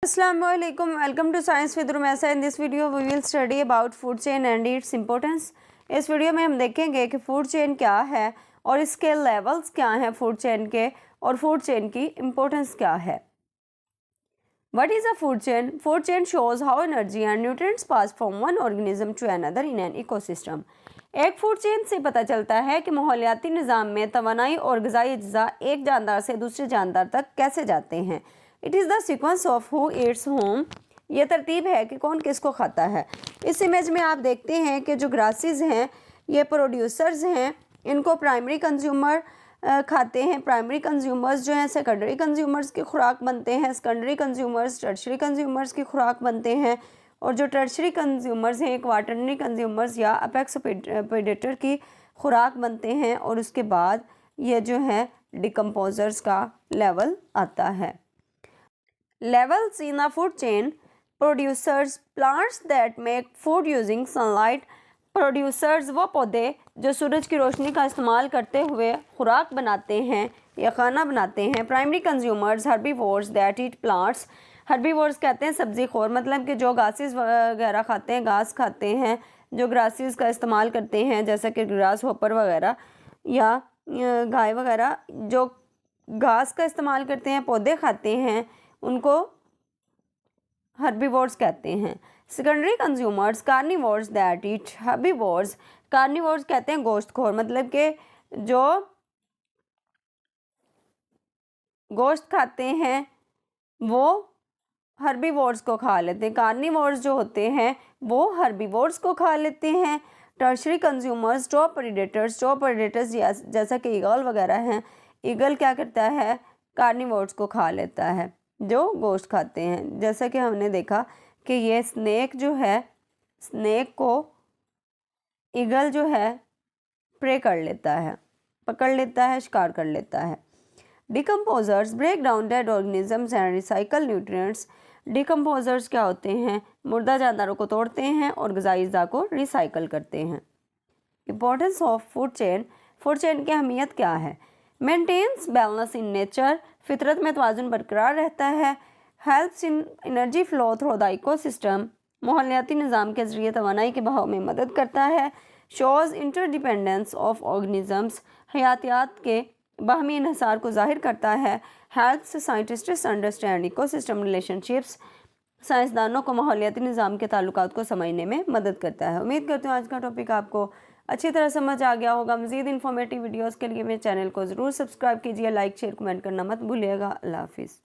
Assalamualaikum. Welcome to Science with Rumesa. In this video we will study about food chain and its importance. इस video में हम देखेंगे कि food chain क्या है और इसके लेवल्स क्या हैं फूड चेन के, और फूड चेन की इम्पोर्टेंस क्या है. What is a food chain? Food chain shows how energy and nutrients pass from one organism to another in an ecosystem. एक फूड चेन से पता चलता है कि माहौलियाती निज़ाम में तवानाई और ग़िज़ाई अज्जा एक जानदार से दूसरे जानदार तक कैसे जाते हैं. It is the sequence of who Yeats home. ये तरतीब है कि कौन किसको खाता है. इस इमेज में आप देखते हैं कि जो ग्रासेस हैं ये प्रोड्यूसर्स हैं, इनको प्राइमरी कंज्यूमर खाते हैं. प्राइमरी कंज्यूमर्स जो हैं सेकेंडरी कंज्यूमर्स की खुराक बनते हैं, सेकेंडरी कंज्यूमर्स टर्शरी कंज्यूमर्स की खुराक बनते हैं, और जो टर्शरी कंज्यूमर्स हैं क्वाटरनरी कंज्यूमर्स या अपेक्स प्रेडेटर की खुराक बनते हैं. और उसके बाद ये जो है डिकम्पोजर्स का लेवल आता है. Levels in a food chain. Producers, plants that make food using sunlight. Producers वो पौधे जो सूरज की रोशनी का इस्तेमाल करते हुए खुराक बनाते हैं या खाना बनाते हैं. Primary consumers herbivores that eat plants. Herbivores कहते हैं सब्ज़ी खोर, मतलब कि जो घासेस वगैरह खाते हैं, घास खाते हैं, जो ग्रासेस का इस्तेमाल करते हैं जैसा कि ग्रास होपर वगैरह या गाय वगैरह जो घास का इस्तेमाल करते हैं, पौधे खाते हैं, उनको हर्बीवोर्स कहते हैं. Secondary consumers carnivores that eat herbivores. Carnivores कहते हैं गोश्तखोर, मतलब कि जो गोश्त खाते हैं वो हर्बीवोर्स को खा लेते हैं. कार्निवोर्स जो होते हैं वो हर्बीवोर्स को खा लेते हैं. टर्शरी कंज्यूमर्स स्टॉप प्रेडेटर्स जैसा कि ईगल वगैरह हैं. ईगल क्या करता है, कार्निवोर्स को खा लेता है जो गोश्त खाते हैं. जैसा कि हमने देखा कि ये स्नेक जो है, स्नेक को ईगल जो है प्रे कर लेता है, पकड़ लेता है, शिकार कर लेता है. Decomposers break down dead organisms and recycle nutrients. Decomposers क्या होते हैं, मुर्दा जानदारों को तोड़ते हैं और ग़िज़ाई अज़्ज़ा को रिसाइकल करते हैं. Importance of food chain. Food chain की अहमियत क्या है. Maintains balance in nature. फितरत में तवाज़ुन बरकरार रहता है. Helps in energy flow through the ecosystem. माहौलियाती निज़ाम के ज़रिए तवानाई के बहाव में मदद करता है. Shows interdependence of organisms. हयातियात के बाहमी इन्हिसार को ज़ाहिर करता है. Helps scientists understand ecosystem relationships. साइंसदानों को माहौलियाती निज़ाम के ताल्लुकात को समझने में मदद करता है. उम्मीद करती हूँ आज का टॉपिक आपको अच्छी तरह समझ आ गया होगा. मज़ीद इन्फॉर्मेटिव वीडियोज़ के लिए मेरे चैनल को ज़रूर सब्सक्राइब कीजिए. लाइक शेयर कमेंट करना मत भूलिएगा. अल्लाह हाफिज़.